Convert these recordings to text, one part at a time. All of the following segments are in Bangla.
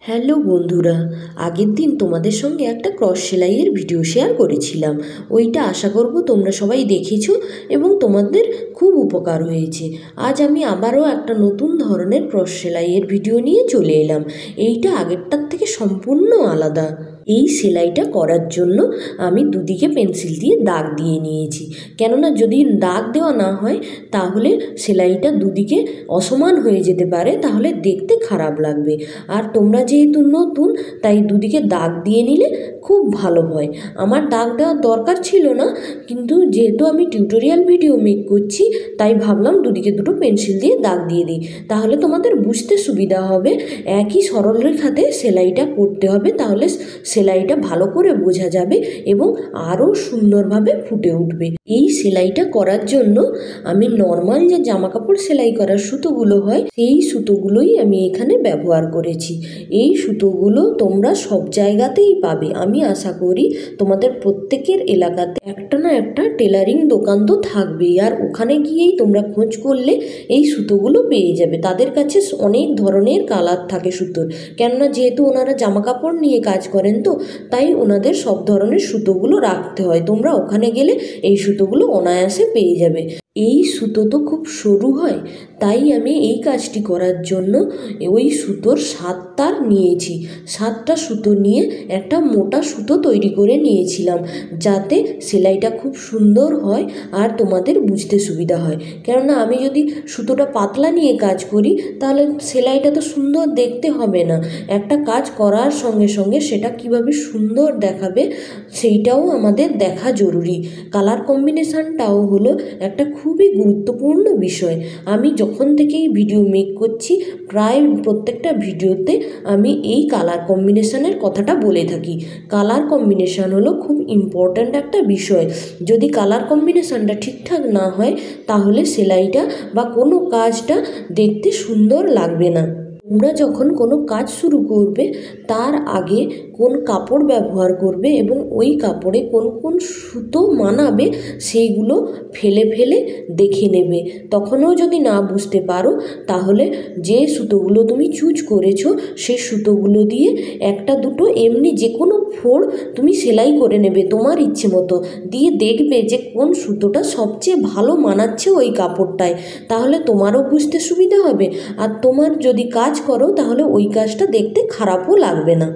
হ্যালো বন্ধুরা, আগের দিন তোমাদের সঙ্গে একটা ক্রস সেলাইয়ের ভিডিও শেয়ার করেছিলাম। ওইটা আশা করব তোমরা সবাই দেখেছো এবং তোমাদের খুব উপকার হয়েছে। আজ আমি আবারও একটা নতুন ধরনের ক্রস সেলাইয়ের ভিডিও নিয়ে চলে এলাম। এইটা আগেরটার থেকে সম্পূর্ণ আলাদা। এই সেলাইটা করার জন্য আমি দুদিকে পেন্সিল দিয়ে দাগ দিয়ে নিয়েছি, কেননা যদি দাগ দেওয়া না হয় তাহলে সেলাইটা দুদিকে অসমান হয়ে যেতে পারে, তাহলে দেখতে খারাপ লাগবে। আর তোমরা যেহেতু নতুন, তাই দুদিকে দাগ দিয়ে নিলে খুব ভালো হয়। আমার দাগ দেওয়ার দরকার ছিল না, কিন্তু যেহেতু আমি টিউটোরিয়াল ভিডিও মেক করছি তাই ভাবলাম দুদিকে দুটো পেন্সিল দিয়ে দাগ দিয়ে দিই, তাহলে তোমাদের বুঝতে সুবিধা হবে। একই সরল রেখাতে সেলাইটা করতে হবে, তাহলে সেলাইটা ভালো করে বোঝা যাবে এবং আরও সুন্দরভাবে ফুটে উঠবে। এই সেলাইটা করার জন্য আমি নর্মাল যে জামা কাপড় সেলাই করার সুতোগুলো হয় সেই সুতোগুলোই আমি এখানে ব্যবহার করেছি। এই সুতোগুলো তোমরা সব জায়গাতেই পাবে। আমি আশা করি তোমাদের প্রত্যেকের এলাকাতে একটা না একটা টেলারিং দোকান তো থাকবেই, আর ওখানে গিয়েই তোমরা খোঁজ করলে এই সুতোগুলো পেয়ে যাবে। তাদের কাছে অনেক ধরনের কালার থাকে সুতোর, কেননা যেহেতু ওনারা জামা কাপড় নিয়ে কাজ করেন তো তাই ওনাদের সব ধরনের সুতোগুলো রাখতে হয়। তোমরা ওখানে গেলে এই সুতোগুলো অনায়াসে পেয়ে যাবে। এই সুতো তো খুব সরু হয়, তাই আমি এই কাজটি করার জন্য ওই সুতোর 7 তার নিয়েছি। 7টা সুতো নিয়ে একটা মোটা সুতো তৈরি করে নিয়েছিলাম, যাতে সেলাইটা খুব সুন্দর হয় আর তোমাদের বুঝতে সুবিধা হয়। কেননা আমি যদি সুতোটা পাতলা নিয়ে কাজ করি তাহলে সেলাইটা তো সুন্দর দেখতে হবে না। একটা কাজ করার সঙ্গে সঙ্গে সেটা কিভাবে সুন্দর দেখাবে সেইটাও আমাদের দেখা জরুরি। কালার কম্বিনেশানটাও হলো একটা খুবই গুরুত্বপূর্ণ বিষয়। আমি যখন থেকেই ভিডিও মেক করছি প্রায় প্রত্যেকটা ভিডিওতে আমি এই কালার কম্বিনেশানের কথাটা বলে থাকি। কালার কম্বিনেশান হলো খুব ইম্পর্ট্যান্ট একটা বিষয়। যদি কালার কম্বিনেশানটা ঠিকঠাক না হয় তাহলে সেলাইটা বা কোনো কাজটা দেখতে সুন্দর লাগবে না। তোমরা যখন কোনো কাজ শুরু করবে তার আগে কোন কাপড় ব্যবহার করবে এবং ওই কাপড়ে কোন কোন সুতো মানাবে সেইগুলো ফেলে ফেলে দেখে নেবে। তখনও যদি না বুঝতে পারো তাহলে যে সুতোগুলো তুমি চুজ করেছো সেই সুতোগুলো দিয়ে একটা দুটো এমনি যে কোনো ফোড় তুমি সেলাই করে নেবে তোমার ইচ্ছে মতো, দিয়ে দেখবে যে কোন সুতোটা সবচেয়ে ভালো মানাচ্ছে ওই কাপড়টায়। তাহলে তোমারও বুঝতে সুবিধা হবে, আর তোমার যদি কাজ করো তাহলে ওই কাজটা দেখতে খারাপও লাগবে না।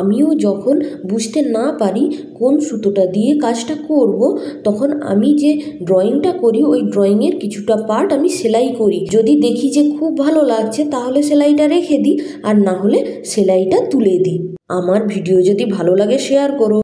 আমিও যখন বুঝতে না পারি কোন সুতোটা দিয়ে কাজটা করব, তখন আমি যে ড্রয়িংটা করি ওই ড্রয়িংয়ের কিছুটা পার্ট আমি সেলাই করি। যদি দেখি যে খুব ভালো লাগছে তাহলে সেলাইটা রেখে দিই, আর না হলে সেলাইটা তুলে দিই। আমার ভিডিও যদি ভালো লাগে শেয়ার করো।